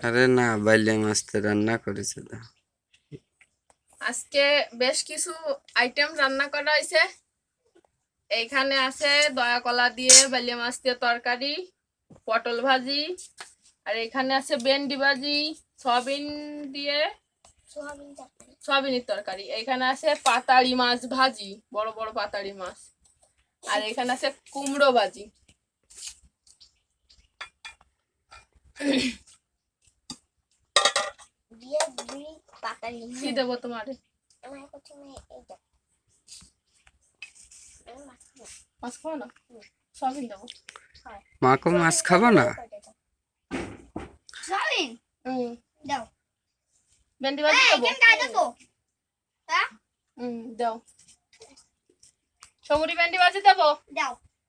আরে না, বাইলে মাছ তো রান্না করেছে তো। আজকে বেশ কিছু আইটেম রান্না করা হয়েছে। এইখানে আছে দয়া কলা দিয়ে বাইলে মাছ দিয়ে তরকারি, পটল ভাজি, আর এখানে আছে ভেন্ডি ভাজি, সয়াবিন দিয়ে সয়াবিনের তরকারি। এখানে আছে পাতাড়ি মাছ ভাজি, বড় বড় পাতাড়ি মাছ, আর এখানে আছে কুমড়ো ভাজি। কি দেবো তোমারে? মাছ খাবো না, সয়াবিন দেবো। মাকে মাছ খাবো না। ভেন্ডি ভাজি দেবো। দাও সমুরি, ভেন্ডি ভাজি দেবো,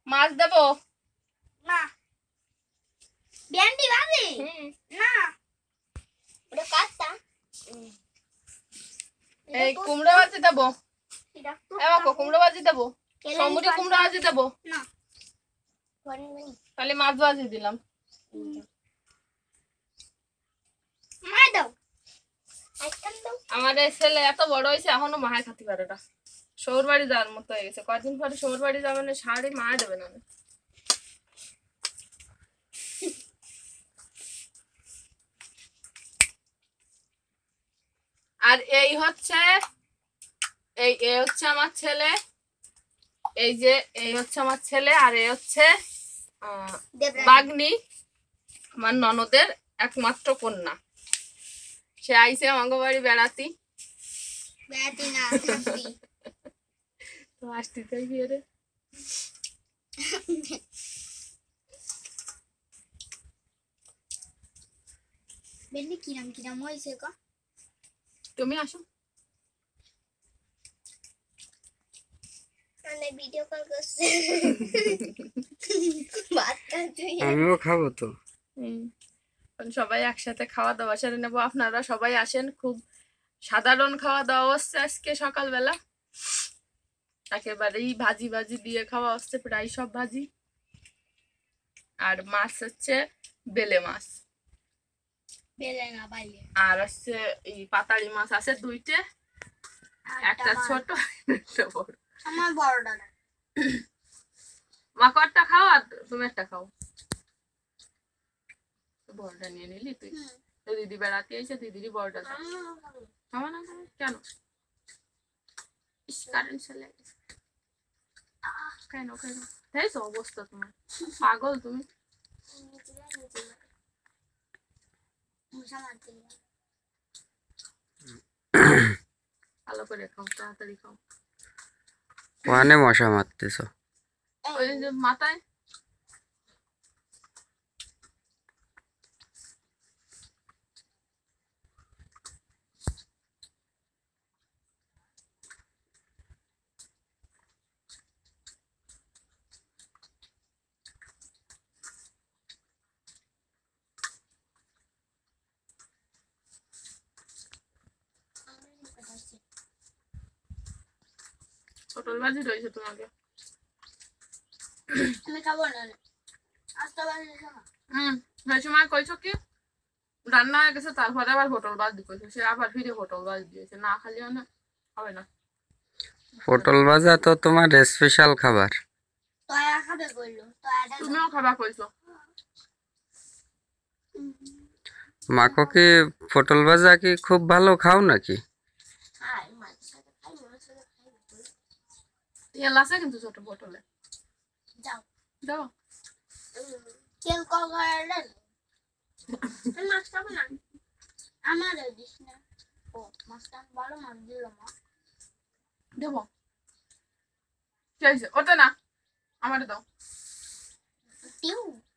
মাছ দেবো। না ভেন্ডি ভাজি না, ওটা কাটতা। এই কুমড়ো ভাজি দেবো, কুমড়ো ভাজি দেবো, সমুরি কুমড়ো ভাজি দেবো। না তাহলে মাছ ভাজি দিলাম। আমার এই ছেলে এত বড় হয়েছে এখনো মাহায় খাতে পারে না, শহর বাড়ি যাওয়ার মতো হয়ে গেছে। কদিন পরে শহর বাড়ি যাবে না, শাড়ি মায়া দেবে না। আর এই হচ্ছে আমার ছেলে, এই হচ্ছে আমার ছেলে, আর এই হচ্ছে বাগ্নি, আমার ননদের একমাত্র কন্যা। সে আইছে আমাকে বাড়ি বেড়াতি না তো আসতে চাই বিয়ে রে। ভেন্ডি কিরাম হয়েছে গো? তুমি আসো, ভিডিও কল করছে। আমিও খাবো তো। সবাই একসাথে খাওয়া দাওয়া সেরে নেবো। আপনারা সবাই আসেন। খুব সাধারণ খাওয়া দাওয়া হচ্ছে আজকে সকালবেলা, একেবারেই ভাজি ভাজি দিয়ে খাওয়া হচ্ছে, প্রায় সব ভাজি। আর মাছ হচ্ছে বেলে মাছ, আর হচ্ছে এই পাতাড়ি মাছ আছে দুইটা, একটা ছোট একটা বড়। আমার বড়টা না, মাকড়টা খাও আর তুমি একটা খাও। বড়টা নিয়ে নিলি তুই? দিদি বেড়াতে এসে দিদিরই বড়টা খাওয়া না কেন? কারেন্ট চলে গেছে কেন? দেখছো অবস্থা তোমার, পাগল তুমি। ভালো করে খাও, তাড়াতাড়ি খাও। ওখানে মশা মারতেছ? ওই যে মাথায়। পটল ভাজি রয়েছে তোমাকে। আমি খাবো না। সেই সময় কইছো কি রান্না হয়ে গেছে, তারপরে আবার হোটেল ভাজি কইছো, সে আবার ফিরে হোটেল ভাজি দিয়েছে। না খালিও না হবে না। পটল ভাজা তো তোমার স্পেশাল খাবার। তয়া খাবে বললো, তয়াটা তুমিও খাবা কইছো। মাকে কি পটল ভাজা কি খুব ভালো খাও নাকি? খাই, মাছের সাথে খাই, মাছের সাথে খাই। তেল আছে কিন্তু ছোট পটলে। যাও দাও তেল কল করে মাছ খাবো না, আমার দিস না। ও মাছটা ভালো মাছ দিল মা, দেবো। কি হয়েছে? ওটা না, আমার দাও।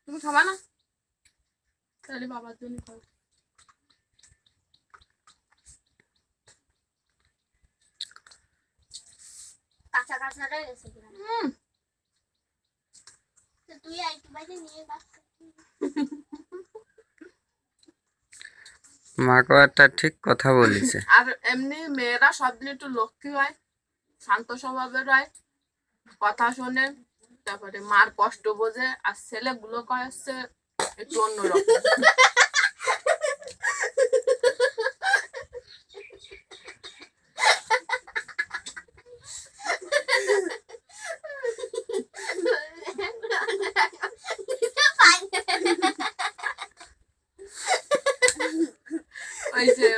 তুমি খাবা না? তাহলে বাবার জন্য খাও। কাঁচা কাঁচা রয়ে গেছে কিনা? তুই একটু বাইরে নিয়ে যাচ্ছিস। মাকে একটা ঠিক কথা বলিছে। আর এমনি মেয়েরা সব দিন একটু লক্ষ্মী হয়, শান্ত স্বভাবের হয়, কথা শোনে, তারপরে মার কষ্ট বোঝে। আর ছেলেগুলো কয় হচ্ছে একটু অন্যরকম।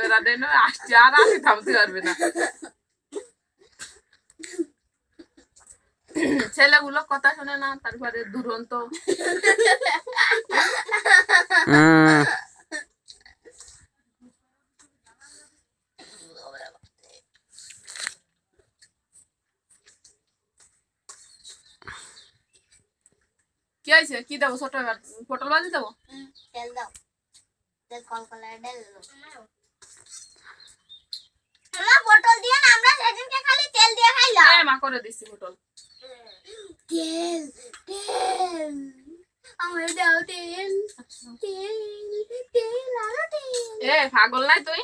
বেড়া দেন আসছে আর আসি থামতে পারবে না ছেলেগুলো কথা শুনে না তারপরে দুরন্ত হুম কি হয়েছে কি দেবো ছোট এবার পটল ভাজি দেবো তেল দাও তেল কলকলায় তেল দাও আমার পটল দিয়ে না আমরা সেদিনকে খালি তেল দিয়ে খাইলাম মা করে দিচ্ছি পটল তেল তেল আমার দাও তেল তেল তেল আরো তেল পাগল নাই তুই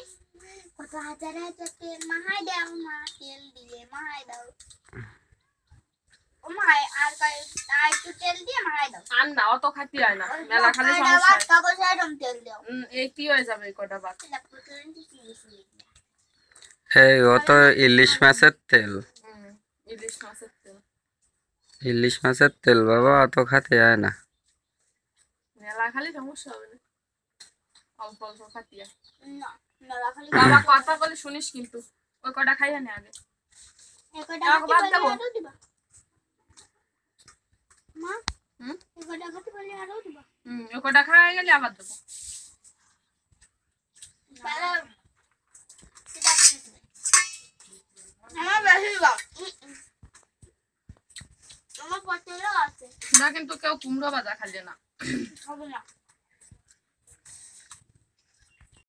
কত হাজার হাজার তেল মাহাই দাও মা তেল দিয়ে মাহাই দাও ও মাই আর একটু তেল দিয়ে মাহাই দাও আর না অত খাতি হয় না মেলা খালি সমস্যা হয়। তারপর সেরকম তেল দাও এই কি হয়ে যাবে এই কটা বাদ এই ও তো ইলিশ মাছের তেল ইলিশ মাছের তেল ইলিশ মাছের তেল বাবা অত খাতে হয় না মেলা খালি সমস্যা হবে না অল্প অল্প খাতি হয় না মেলা খালি বাবা কথা বলে শুনিস কিন্তু ওই কটা খাইয়া নে আগে একটা আমাকে বাদ দেবো। দিবা মা হুম একটা খাতে বলে আরো দিবা ওই কটা খাওয়া গেলে আবার দেবো আমার বেশি দিবা আমার পছন্দ আছে না কিন্তু কেউ কুমড়ো ভাজা খাইলে না হবে না